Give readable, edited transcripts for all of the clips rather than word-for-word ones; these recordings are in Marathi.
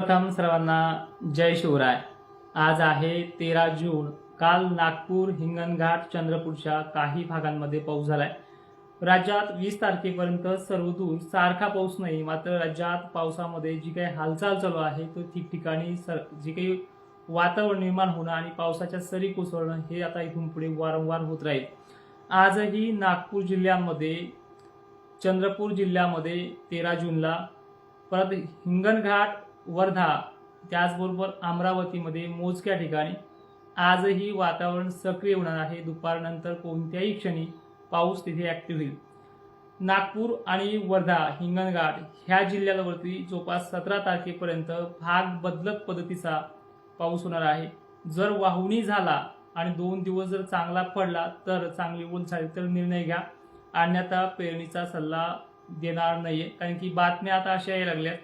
प्रथम सर्वांना जय शिवराय। आज आहे 13 जून। काल नागपूर, हिंगणघाट, चंद्रपूरच्या काही भागांमध्ये पाऊस झालाय। राज्यात 20 तारखेपर्यंत सर्वदूर सारखा पाऊस नाही, मात्र राज्यात पावसामध्ये जी काही हालचाल चालू आहे तो ठिकठिकाणी जी काही वातावरण निर्माण होणं आणि पावसाच्या सरी कोसळणं हे आता इथून पुढे वारंवार होत राहील। आजही नागपूर जिल्ह्यामध्ये, चंद्रपूर जिल्ह्यामध्ये 13 जूनला, परत हिंगणघाट, वर्धा, त्याचबरोबर अमरावतीमध्ये मोजक्या ठिकाणी आजही वातावरण सक्रिय होणार आहे। दुपारनंतर कोणत्याही क्षणी पाऊस तिथे ऍक्टिव्ह होईल। नागपूर आणि वर्धा, हिंगणघाट ह्या जिल्ह्यावरती जवळपास 17 तारखेपर्यंत भाग बदलत पद्धतीचा पाऊस होणार आहे। जर वाहुणी झाला आणि 2 दिवस जर चांगला पडला तर चांगली ऊन झाली तर निर्णय घ्या, अन्यथा पेरणीचा सल्ला देणार नाहीये। कारण की बातम्या आता अशा यायला लागल्यात,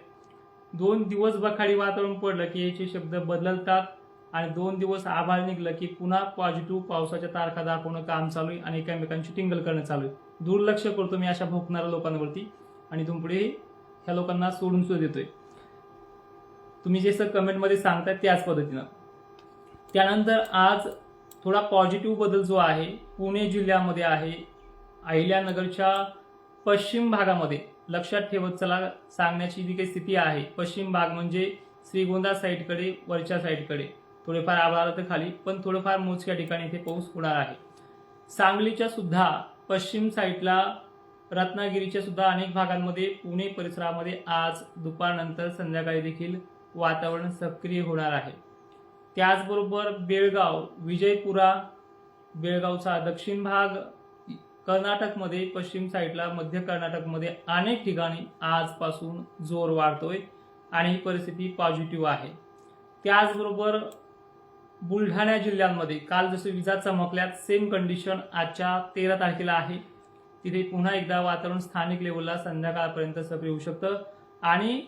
2 दिवस बखाडी वातावरण पडलं की याचे शब्द बदलतात आणि 2 दिवस आभाळ निघलं की पुन्हा पॉझिटिव्ह पावसाच्या तारखा दाखवणं काम चालू आहे आणि एकमेकांची टिंगल करणं चालू आहे। दुर्लक्ष करतो मी अशा भोकणाऱ्या लोकांवरती आणि इथून पुढे ह्या लोकांना सोडून सुद्धा देतोय। तुम्ही जे कमेंटमध्ये सांगताय त्याच पद्धतीनं। त्यानंतर आज थोडा पॉझिटिव्ह बदल जो आहे पुणे जिल्ह्यामध्ये आहे। अहिल्यानगरच्या पश्चिम भागामध्ये लक्षात ठेवत चला, सांगण्याची जी काही स्थिती आहे, पश्चिम भाग म्हणजे श्रीगोंदा साईडकडे, वरच्या साईडकडे थोडेफार आभाळ आलं तर खाली, पण थोडंफार मोजक्या ठिकाणी इथे पाऊस होणार आहे। सांगलीच्या सुद्धा पश्चिम साईडला, रत्नागिरीच्या सुद्धा अनेक भागांमध्ये, पुणे परिसरामध्ये आज दुपारनंतर संध्याकाळी देखील वातावरण सक्रिय होणार आहे। त्याचबरोबर बेळगाव, विजयपुरा, बेळगावचा दक्षिण भाग, कर्नाटकमध्ये पश्चिम साईडला, मध्य कर्नाटकमध्ये अनेक ठिकाणी आजपासून जोर वाढतोय आणि ही परिस्थिती पॉझिटिव्ह आहे। त्याचबरोबर बुलढाणा जिल्ह्यांमध्ये काल जसं विजा चमकल्यात सेम कंडिशन आजच्या 13 तारखेला आहे। तिथे पुन्हा एकदा वातावरण स्थानिक लेवलला संध्याकाळपर्यंत सक्रिय होऊ शकतं आणि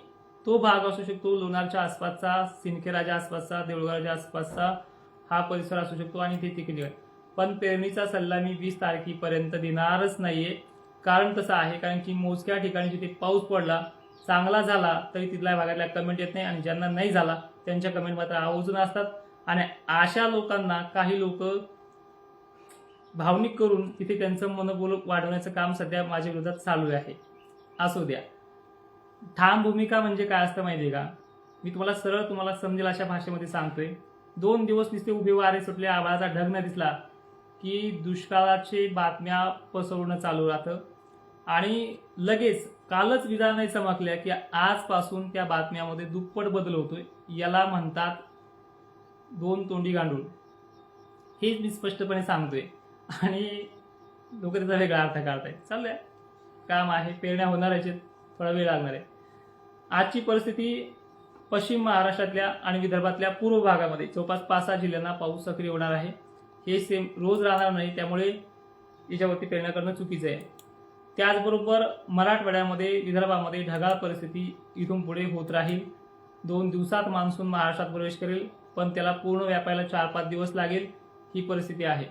तो भाग असू शकतो लोणारच्या आसपासचा, सिंदखेडच्या आसपासचा, देऊळगावच्या आसपासचा हा परिसर असू शकतो आणि ते तिकडे। पण पेरणीचा सल्ला मी 20 तारखेपर्यंत देणारच नाहीये। कारण तसं आहे, कारण की मोजक्या ठिकाणी जिथे पाऊस पडला, चांगला झाला तरी तिथल्या भागातल्या कमेंट येत नाही आणि ज्यांना नाही झाला त्यांच्या कमेंट मात्र आवर्जून असतात आणि अशा लोकांना काही लोक भावनिक करून तिथे त्यांचं मनोबल वाढवण्याचं काम सध्या माझ्या विरोधात चालू आहे। असू द्या। ठाम भूमिका म्हणजे काय असतं माहितीये का? मी तुम्हाला समजेल अशा भाषेमध्ये सांगतोय। 2 दिवस नुसते उभे वारे सुटले, आभाळाचा ढग न दिसला की दुष्काळाचे बातम्या पसरवणं चालू राहतं आणि लगेच कालच विजा नाही चमकल्या की आजपासून त्या बातम्यामध्ये दुप्पट बदल होतोय। याला म्हणतात 2 तोंडी गांडूळ। हेच मी स्पष्टपणे सांगतोय आणि लोक त्याचा वेगळा अर्थ काढतायत। चाललंय, काम आहे, पेरण्या होणार आहेत, थोडा वेळ लागणार आहे। आजची परिस्थिती पश्चिम महाराष्ट्रातल्या आणि विदर्भातल्या पूर्व भागामध्ये जवळपास 5-6 जिल्ह्यांना पाऊस सक्रिय होणार आहे। हे सेम रोज राहणार नाही, त्यामुळे याच्यावरती पेरण्या करणं चुकीचं आहे। त्याचबरोबर मराठवाड्यामध्ये, विदर्भामध्ये ढगाळ परिस्थिती इथून पुढे होत राहील। 2 दिवसात मान्सून महाराष्ट्रात प्रवेश करेल, पण त्याला पूर्ण व्यापायला 4-5 दिवस लागेल, ही परिस्थिती आहे।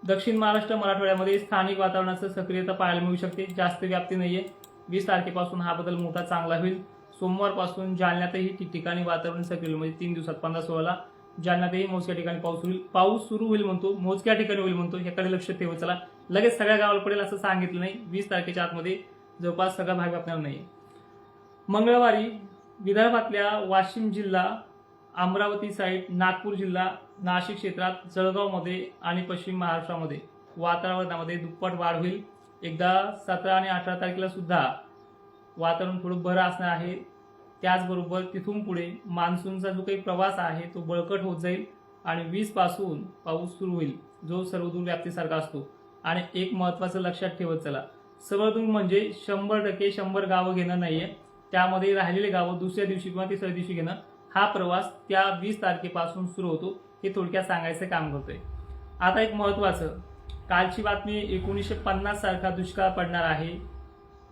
दक्षिण महाराष्ट्र, मराठवाड्यामध्ये स्थानिक वातावरणाचं सक्रियता पाहायला मिळू शकते, जास्त व्याप्ती नाहीये। 20 तारखेपासून हा बदल मोठा चांगला होईल। सोमवारपासून जालन्यातही ठिकठिकाणी वातावरण सक्रिय, म्हणजे 3 दिवसात 15-16ला जालन्यातही मोजक्या ठिकाणी पाऊस होईल। पाऊस सुरू होईल म्हणतो, मोजक्या ठिकाणी होईल म्हणतो, याकडे लक्ष ठेवत चला। लगेच सगळ्या गावाला पडेल असं सांगितलं नाही। 20 तारखेच्या आतमध्ये जवळपास सगळा भाग व्यापणार नाही। मंगळवारी विदर्भातल्या वाशिम जिल्हा, अमरावती साईड, नागपूर जिल्हा, नाशिक क्षेत्रात, जळगावमध्ये आणि पश्चिम महाराष्ट्रामध्ये वातावरणामध्ये दुप्पट वाढ होईल। एकदा 17 आणि 18 तारखेला सुद्धा वातावरण थोडं बरं असणार आहे। त्याचबरोबर तिथून पुढे मान्सूनचा जो काही प्रवास आहे तो बळकट होत जाईल आणि 20 पासून पाऊस सुरू होईल, जो सर्वदूर व्याप्तीसारखा असतो। आणि एक महत्त्वाचं लक्षात ठेवत चला, सर्वदूर म्हणजे 100% 100 गावं घेणं नाहीये, त्यामध्ये राहिलेले गावं दुसऱ्या दिवशी किंवा तिसऱ्या दिवशी घेणं, हा प्रवास त्या 20 तारखेपासून सुरू होतो। हे थोडक्यात सांगायचं काम करतोय। आता एक महत्त्वाचं, कालची बातमी 1950 सारखा दुष्काळ पडणार आहे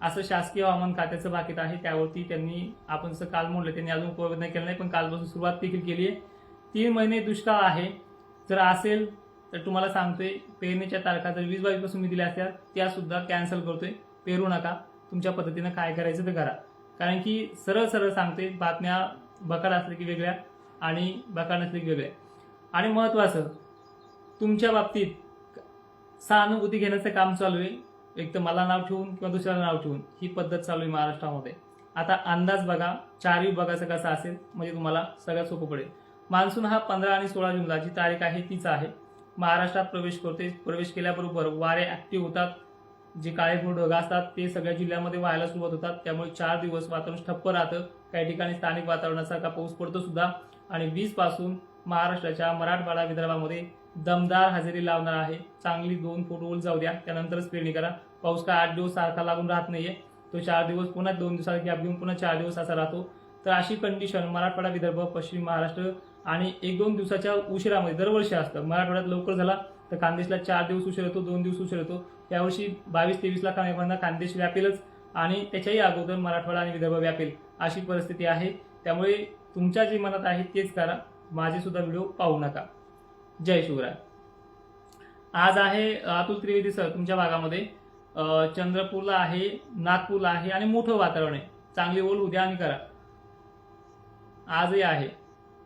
असं शासकीय हवामान खात्याचं भाकीत आहे। त्यावरती त्यांनी, आपण जसं काल म्हणलं, त्यांनी अजून प्रयत्न केला नाही, पण कालपासून सुरुवात देखील केली आहे। 3 महिने दुष्काळ आहे। जर असेल तर तुम्हाला सांगतोय, पेरणीच्या तारखा जर 20-22 पासून मी दिल्या असत्या त्या सुद्धा कॅन्सल करतोय। पेरू नका, तुमच्या पद्धतीनं काय करायचं ते करा। कारण की सरळ सरळ सांगते, बातम्या बकाड असल्या की वेगळ्या आणि बकाड नसल्या की वेगळ्या. आणि महत्त्वाचं, तुमच्या बाबतीत सहानुभूती घेण्याचं काम चालू आहे. एक तर मला नाव ठेवून किंवा दुसऱ्याला नाव ठेवून ही पद्धत चालू आहे महाराष्ट्रामध्ये. आता अंदाज बघा चारही विभागाचा कसा असेल, म्हणजे तुम्हाला सगळ्यात सोपं पडेल. मान्सून हा 15 आणि 16 जूनला जी तारीख आहे तीच आहे. महाराष्ट्रात प्रवेश करते. प्रवेश केल्याबरोबर वारे ऍक्टिव्ह होतात. जे काळेभोर ढग असतात ते सगळ्या जिल्ह्यामध्ये व्हायला सुरुवात होतात. त्यामुळे 4 दिवस वातावरण ठप्प राहतं. काही ठिकाणी स्थानिक वातावरणासारखा पाऊस पडतो सुद्धा. आणि 20 पासून महाराष्ट्राच्या मराठवाडा विदर्भामध्ये दमदार हजेरी लावणार आहे. चांगली 2 फूट वर जाऊ द्या, त्यानंतरच पेरणी करा. पाऊस काय 8 दिवस सारखा लागून राहत नाहीये. तो 4 दिवस पुन्हा 2 दिवसाचा गॅप घेऊन पुन्हा 4 दिवस असा राहतो. तर अशी कंडिशन मराठवाडा, विदर्भ, पश्चिम महाराष्ट्र आणि 1-2 दिवसाच्या उशिरामध्ये दरवर्षी असतं. मराठवाड्यात लवकर झाला तर खानदेशला 4 दिवस उशीर येतो, 2 दिवस उशीर येतो. यावर्षी 22-23 ला खानदेश व्यापेलच आणि त्याच्याही अगोदर मराठवाडा आणि विदर्भ व्यापेल अशी परिस्थिती आहे. त्यामुळे तुमच्या जे मनात आहे तेच करा. माझे सुद्धा व्हिडिओ पाहू नका. जय शिवराय. आज आहे अतुल त्रिवेदी सर तुमच्या भागामध्ये चंद्रपूरला आहे, नागपूरला आहे आणि मोठं वातावरण आहे. चांगली ओल उद्या आणि करा. आजही आहे.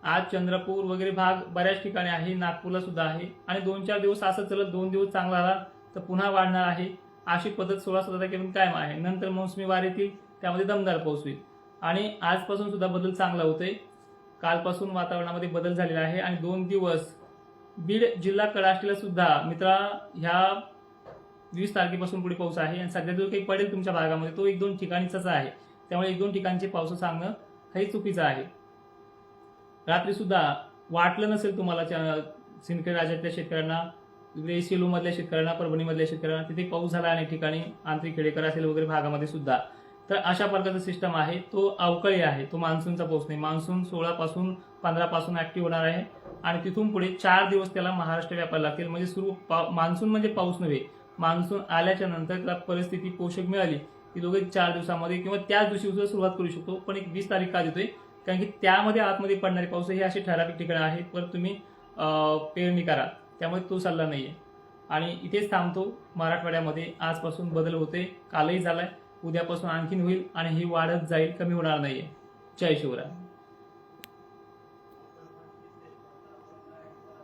आज चंद्रपूर वगैरे भाग बऱ्याच ठिकाणी आहे, नागपूरला सुद्धा आहे. आणि 2-4 दिवस असं चलत 2 दिवस चांगला आला तर पुन्हा वाढणार आहे. अशी पद्धत 16-17 तारखेपर्यंत कायम आहे. नंतर मोसमी वारे येतील, त्यामध्ये दमदार पाऊस होईल. आणि आजपासून सुद्धा बदल चांगला होतोय. कालपासून वातावरणामध्ये बदल झालेला आहे आणि 2 दिवस बीड जिल्हा कडाष्टीला सुद्धा मित्रा ह्या 20 तारखेपासून पुढे पाऊस आहे. आणि सध्या जो काही पडेल तुमच्या भागामध्ये तो 1-2 ठिकाणीचाच आहे. त्यामुळे 1-2 ठिकाणचे पाऊस सांगणं हे चुकीचं आहे. रात्री सुद्धा वाटलं नसेल तुम्हाला सिंदखेड राज्यातल्या शेतकऱ्यांना, इकडे सेलू मधल्या शेतकऱ्यांना, परभणी मधल्या शेतकऱ्यांना तिथे पाऊस झाला अनेक ठिकाणी, आंतरिक खेडेकर असेल वगैरे भागामध्ये सुद्धा. तर अशा प्रकारचा सिस्टम आहे. तो अवकाळी आहे, तो मान्सूनचा पाऊस नाही. मान्सून 16 पासून 15 पासून ऍक्टिव्ह होणार आहे आणि तिथून पुढे 4 दिवस त्याला महाराष्ट्र व्यापायला लागतील. म्हणजे मान्सून म्हणजे पाऊस नव्हे. मान्सून आल्याच्या नंतर त्याला परिस्थिती पोषक मिळाली की दोघे 4 दिवसामध्ये किंवा त्याच दिवशी सुद्धा सुरुवात करू शकतो. पण एक 20 तारीख का देतोय, कारण की त्यामध्ये आतमध्ये पडणारे पाऊस हे असे ठराविक ठिकाणी आहेत, पण तुम्ही पेरणी करा. त्यामुळे तो सल्ला नाहीये. आणि इथेच थांबतो. मराठवाड्यामध्ये आजपासून बदल होते, कालही झालाय, उद्यापासून आणखीन होईल आणि ही वाढत जाईल, कमी होणार नाहीये. जय शिवराय.